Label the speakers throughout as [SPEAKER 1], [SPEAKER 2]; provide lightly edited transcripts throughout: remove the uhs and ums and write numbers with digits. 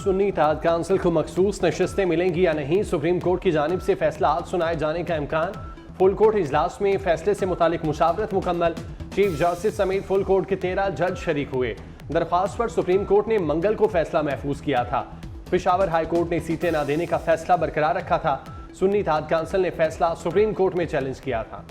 [SPEAKER 1] सुन्नी इत्तेहाद council को मखसूस नशिस्तें मिलेंगी या नहीं, सुप्रीम कोर्ट की जानिब से फैसला आज सुनाए जाने का इम्कान। फुल कोर्ट इजलास में फैसले से मुतालिक मुशावरत मुकम्मल। चीफ जस्टिस समेत फुल कोर्ट के 13 जज शरीक हुए। दरख्वास्त पर सुप्रीम कोर्ट ने मंगल को फैसला महफूज किया था। पेशावर हाई कोर्ट ने सीटें न देने का फैसला बरकरार रखा था। सुन्नी इत्तेहाद काउंसिल ने फैसला सुप्रीम कोर्ट में चैलेंज किया था।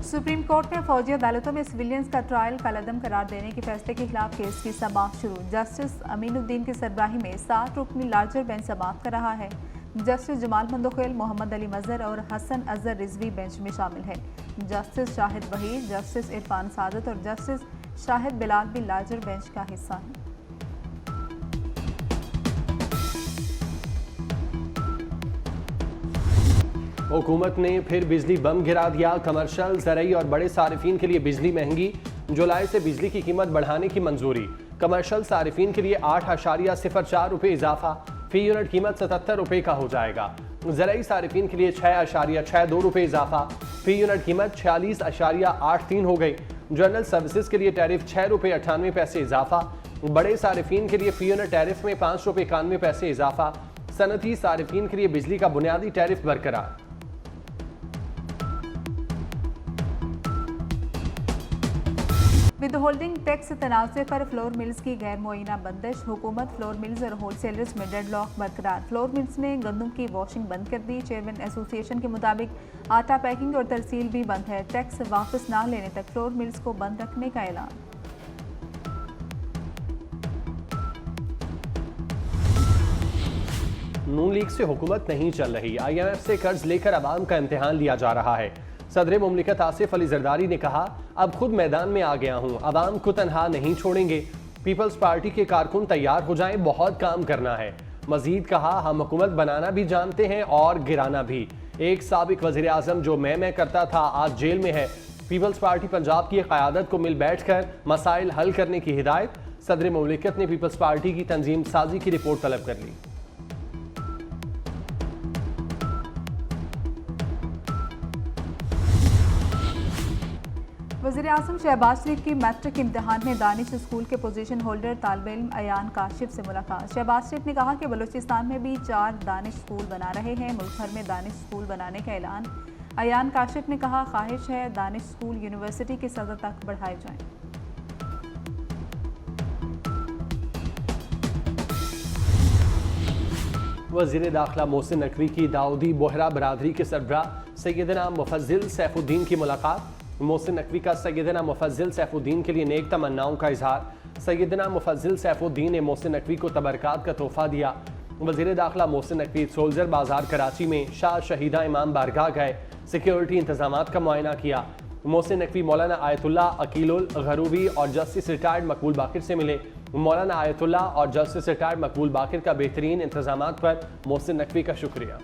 [SPEAKER 2] सुप्रीम कोर्ट ने फौजी अदालतों में सिविलियंस का ट्रायल कलअदम करार देने के फैसले के खिलाफ केस की समाअत शुरू। जस्टिस अमीनुद्दीन की सरबराही में 7 रुकनी लार्जर बेंच समाअत कर रहा है। जस्टिस जमाल मंदोखेल, मोहम्मद अली मजहर और हसन अजहर रिजवी बेंच में शामिल है। जस्टिस शाहिद वहीद, जस्टिस इरफान सादत और जस्टिस शाहिद बिलाल भी लार्जर बेंच का हिस्सा हैं।
[SPEAKER 1] हुकूमत ने फिर बिजली बम गिरा दिया। कमर्शियल, ज़रई और बड़े सारिफिन के लिए बिजली महंगी। जुलाई से बिजली की कीमत बढ़ाने की मंजूरी। कमर्शियल सारिफिन के लिए 8.04 रुपये इजाफा। फी यूनिट कीमत 77 रुपये का हो जाएगा। ज़रई सारिफिन के लिए 6.62 रुपये इजाफा। फी यूनिट कीमत 46.83 हो गई। जनरल सर्विसेज के लिए टैरिफ 6 रुपये 98 पैसे इजाफा। बड़े सारिफिन के लिए फी यूनिट टैरिफ में 5 रुपये 91 पैसे इजाफा। सनती सारिफिन के लिए बिजली का बुनियादी टैरिफ बरकरार।
[SPEAKER 2] विद होल्डिंग टैक्स तनाज़े पर फ्लोर मिल्स की गैर मुअय्यना बंदिश। हुकूमत, फ्लोर मिल्स और होलसेलर्स में डेडलॉक बरकरार। फ्लोर मिल्स ने गंदम की वॉशिंग बंद कर दी। चेयरमैन एसोसिएशन के मुताबिक आटा पैकिंग और तरसील भी बंद है। टैक्स वापस ना लेने तक फ्लोर मिल्स को बंद रखने का ऐलान।
[SPEAKER 1] नून लीग से हुकूमत नहीं चल रही। IMF से कर्ज लेकर अवाम का इम्तिहान लिया जा रहा है। सदर मुमलिकत आसिफ अली जरदारी ने कहा, अब खुद मैदान में आ गया हूँ, अवाम को तनहा नहीं छोड़ेंगे। पीपल्स पार्टी के कारकुन तैयार हो जाएं, बहुत काम करना है। मजीद कहा, हम हुकूमत बनाना भी जानते हैं और गिराना भी। एक साबिक वज़ीर आज़म जो मैं करता था आज जेल में है। पीपल्स पार्टी पंजाब की क़यादत को मिल बैठ कर मसाइल हल करने की हिदायत। सदर मुमलिकत ने पीपल्स पार्टी की तंजीम साजी की रिपोर्ट तलब कर ली।
[SPEAKER 2] वज़ीर आज़म शहबाज शरीफ की मैट्रिक इम्तिहान में दानिश स्कूल के पोजीशन होल्डर तालिब इल्म अयान काशिफ से मुलाकात। शहबाज शरीफ ने कहा कि बलूचिस्तान में भी 4 दानिश स्कूल बना रहे हैं। मुल्क भर में दानिश स्कूल बनाने का ऐलान। अयान काशिफ ने कहा, ख्वाहिश है दानिश स्कूल यूनिवर्सिटी की सतह तक बढ़ाए जाएं।
[SPEAKER 1] वज़ीर दाखिला मोहसिन नकवी की दाऊदी बोहरा बरादरी के सरबरा सैयदना मुफज्जिल सैफुद्दीन की मुलाकात। मोहसिन नकवी का सैयदना मुफज्जिल सैफुद्दीन के लिए नेक तमन्नाओं का इजहार। सैयदना मुफज्जिल सैफुद्दीन ने मोहसिन नकवी को तबरकात का तोहफा दिया। वज़ीर दाखिला मोहसिन नकवी सोल्जर बाजार कराची में शाह शहीदा इमाम बारगाह गए। सिक्योरिटी इंतजामात का मुआयना किया। मोहसिन नकवी मौलाना आयतुल्ला अकीलुल गरूबी और जस्टिस रिटायर्ड मकबूल बाकिर से मिले। मौलाना आयतुल्ला और जस्टिस रिटायर्ड मकबूल बाकिर का बेहतरीन इंतजामात पर मोहसिन नकवी का शुक्रिया।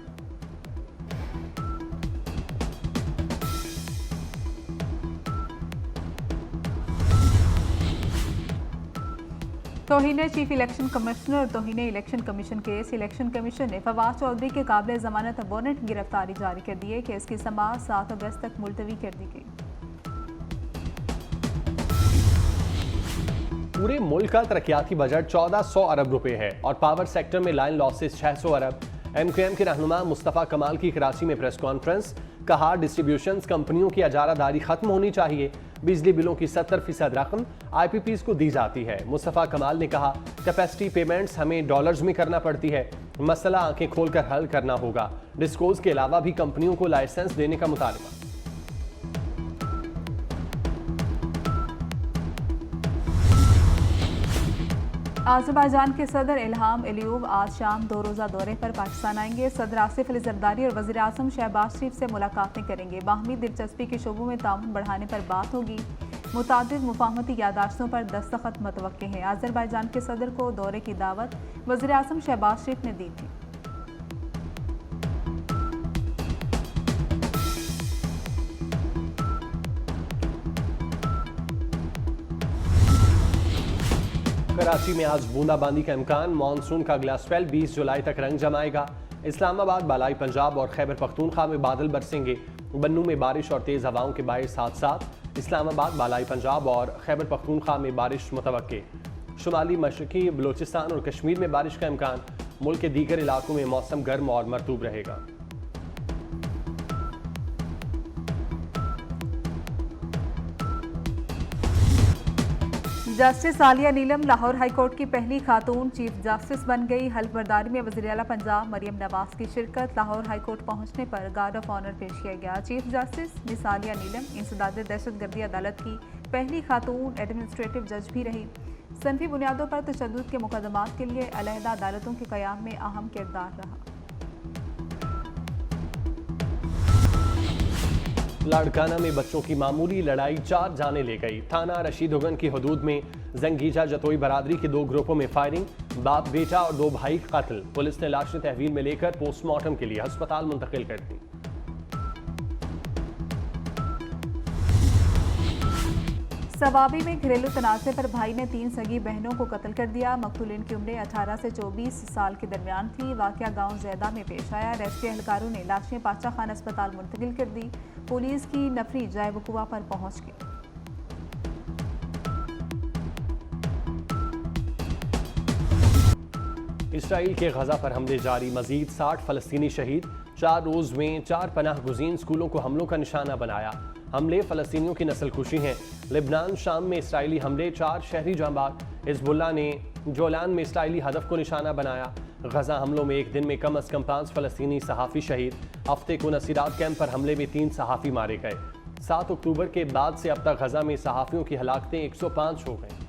[SPEAKER 2] तौहीन चीफ इलेक्शन कमिश्नर और तौहीन election commission case. Election commission ने फवाद चौधरी के काबिल जमानत अबोनेट गिरफ्तारी जारी कर दी है। केस की समाअत 7 अगस्त तक मुलतवी कर दी गई।
[SPEAKER 1] पूरे मुल्क का तरक्याती बजट 1400 अरब रुपए है और पावर सेक्टर में लाइन लॉसेस 600 अरब। MQM के रहनुमा मुस्तफ़ा कमाल की कराची में प्रेस कॉन्फ्रेंस। कहा, डिस्ट्रीब्यूशन कंपनियों की अजारादारी खत्म होनी चाहिए। बिजली बिलों की 70% रकम IPPs को दी जाती है। मुस्तफ़ा कमाल ने कहा, कैपेसिटी पेमेंट्स हमें डॉलर्स में करना पड़ती है। मसला आंखें खोलकर हल करना होगा। डिस्कोज के अलावा भी कंपनियों को लाइसेंस देने का मुतालबा।
[SPEAKER 2] आज़रबाईजान के सदर इल्हाम अलीयूब आज शाम 2 रोज़ा दौरे पर पाकिस्तान आएंगे। सदर आसिफ अली जरदारी और वज़ीर आज़म शहबाज शरीफ से मुलाकातें करेंगे। बाहमी दिलचस्पी के शोबों में ताउन बढ़ाने पर बात होगी। मुतादिद मुफाहमती यादाश्तों पर दस्तखत मुतवक्के हैं। आज़रबाईजान के सदर को दौरे की दावत वज़ीर आज़म शहबाज शरीफ ने दी थी।
[SPEAKER 1] कराची में आज बूंदाबांदी का इम्कान। मानसून का अगला स्पेल 20 जुलाई तक रंग जमाएगा। इस्लामाबाद, बालाई पंजाब और खैबर पख्तूनख्वा में बादल बरसेंगे। बन्नू में बारिश और तेज़ हवाओं के बायस साथ इस्लामाबाद, बालाई पंजाब और खैबर पख्तूनख्वा में बारिश मुतवक्के। शुमाली मशरकी बलूचिस्तान और कश्मीर में बारिश का इम्कान। मुल्क के दीगर इलाकों में मौसम गर्म और मरतूब रहेगा।
[SPEAKER 2] जस्टिस आलिया नीलम लाहौर हाईकोर्ट की पहली खातून चीफ जस्टिस बन गई। हल्फ बर्दारी में वज़ीर आला पंजाब मरियम नवाज की शिरकत। लाहौर हाईकोर्ट पहुंचने पर गार्ड ऑफ ऑनर पेश किया गया। चीफ जस्टिस मिस आलिया नीलम इंसदाद दहशतगर्दी अदालत की पहली खातून एडमिनिस्ट्रेटिव जज भी रही। सनफी बुनियादों पर तशद्दुद के मुकदमात के लिए अलहदा अदालतों के क़याम में अहम किरदार रहा।
[SPEAKER 1] लाड़काना में बच्चों की मामूली लड़ाई 4 जाने ले गई। थाना रशीदुगन की हदूद में जंगीजा जतोई बरादरी के 2 ग्रुपों में फायरिंग। बाप बेटा और 2 भाई कत्ल। पुलिस ने लाशें तहवील में लेकर पोस्टमार्टम के लिए अस्पताल मुंतकिल कर दी।
[SPEAKER 2] सवाबी में घरेलू तनाज़े पर भाई ने 3 सगी बहनों को कत्ल कर दिया। मकतूलिन की उम्रें 18 से 24 साल के दरमियान थी। वाक़या गांव ज़ैदा में पेश आया। रेस्क्यू एहलकारों ने लाशें पाचा खान अस्पताल मुंतकिल कर दी। पुलिस की नफरी जाए वकुआ पर पहुंच गई।
[SPEAKER 1] इसराइल के गजा पर हमले जारी। मजीद 60 फलस्तीनी शहीद। 4 रोज में 4 पनाह गुज़ीन स्कूलों को हमलों का निशाना बनाया। हमले फलस्तीनियों की नस्लकुशी हैं। लेबनान शाम में इसराइली हमले, 4 शहरी जांबाज। हिजबुल्लाह ने जोलान में इसराइली हदफ को निशाना बनाया। गजा हमलों में एक दिन में कम अज़ कम 5 फलस्तीनी सहाफ़ी शहीद। हफ्ते को नसीरात कैंप पर हमले में 3 सहाफ़ी मारे गए। 7 अक्टूबर के बाद से अब तक गजा में सहाफ़ियों की हलाकतें 105 हो गई।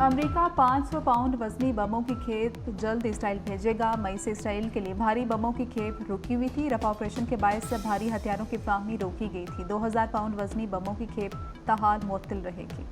[SPEAKER 2] अमेरिका 500 पाउंड वजनी बमों की खेप जल्द इसराइल भेजेगा। मई से इसराइल के लिए भारी बमों की खेप रुकी हुई थी। रफा ऑपरेशन के बायस भारी हथियारों की फ्राहमी रोकी गई थी। 2000 पाउंड वजनी बमों की खेप ताहाल मुअत्तल रहेगी।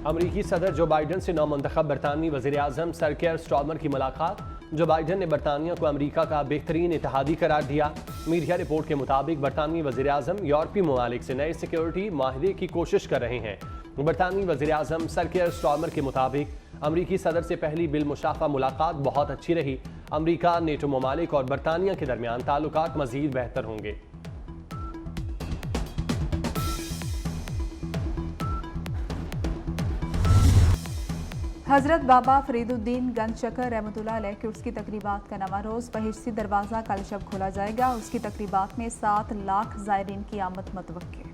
[SPEAKER 1] अमरीकी सदर जो बाइडन से नौमुंतखब बरतानवी वज़ीर आज़म सर केयर स्टार्मर की मुलाकात। जो बाइडन ने बरतानिया को अमरीका का बेहतरीन इत्तेहादी करार दिया। मीडिया रिपोर्ट के मुताबिक बरतानवी वज़ीर आज़म यूरोपीय ममालिक से नए सिक्योरिटी माहिदे की कोशिश कर रहे हैं। बरतानवी वज़ीर आज़म सर केयर स्टार्मर के मुताबिक अमरीकी सदर से पहली बिलमुशाफ़ा मुलाकात बहुत अच्छी रही। अमरीका, नेटो ममालिक और बरतानिया के दरमियान ताल्लुकात मज़ीद बेहतर होंगे।
[SPEAKER 2] हज़रत बाबा फरीदुद्दीन गंज शकर रहमतुल्लाह अलैह की उसकी तकरीबात का नवा रोज़। बहिश्ती दरवाज़ा कल शब खोला जाएगा। उसकी तकरीबात में 7 लाख ज़ायरीन की आमद मतवक्के।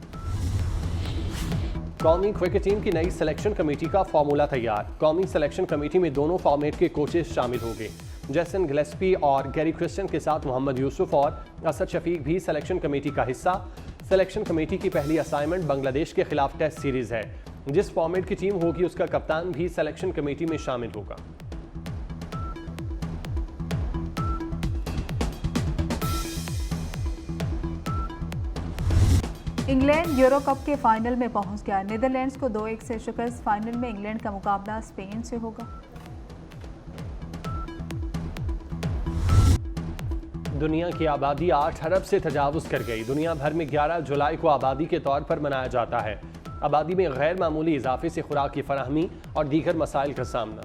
[SPEAKER 1] कौमी क्रिकेट टीम की नई सिलेक्शन कमेटी का फार्मूला तैयार। कौमी सिलेक्शन कमेटी में दोनों फॉर्मेट के कोचेस शामिल होंगे। जैसन गिलेस्पी और गैरी क्रिस्टियन के साथ मोहम्मद यूसुफ और असद शफीक भी सिलेक्शन कमेटी का हिस्सा। सिलेक्शन कमेटी की पहली असाइनमेंट बांग्लादेश के खिलाफ टेस्ट सीरीज है। जिस फॉर्मेट की टीम होगी उसका कप्तान भी सिलेक्शन कमेटी में शामिल होगा।
[SPEAKER 2] इंग्लैंड यूरो कप के फाइनल में पहुंच गया। नीदरलैंड्स को 2-1 से शिकस्त। फाइनल में इंग्लैंड का मुकाबला स्पेन से होगा।
[SPEAKER 1] दुनिया की आबादी 8 अरब से तजावुज़ कर गई। दुनिया भर में 11 जुलाई को आबादी के तौर पर मनाया जाता है। आबादी में गैर मामूली इजाफे से खुराक की फराहमी और दीगर मसाइल का सामना।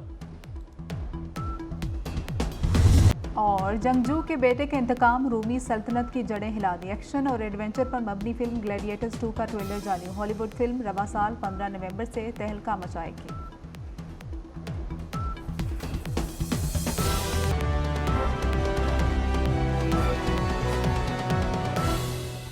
[SPEAKER 2] और जंगजू के बेटे का इंतकाम, रूमी सल्तनत की जड़ें हिला दी। एक्शन और एडवेंचर पर मबनी फिल्म ग्लैडिएटर्स 2 का ट्रेलर जारी। हॉलीवुड फिल्म रवा साल 15 नवंबर से तहलका मचाएगी।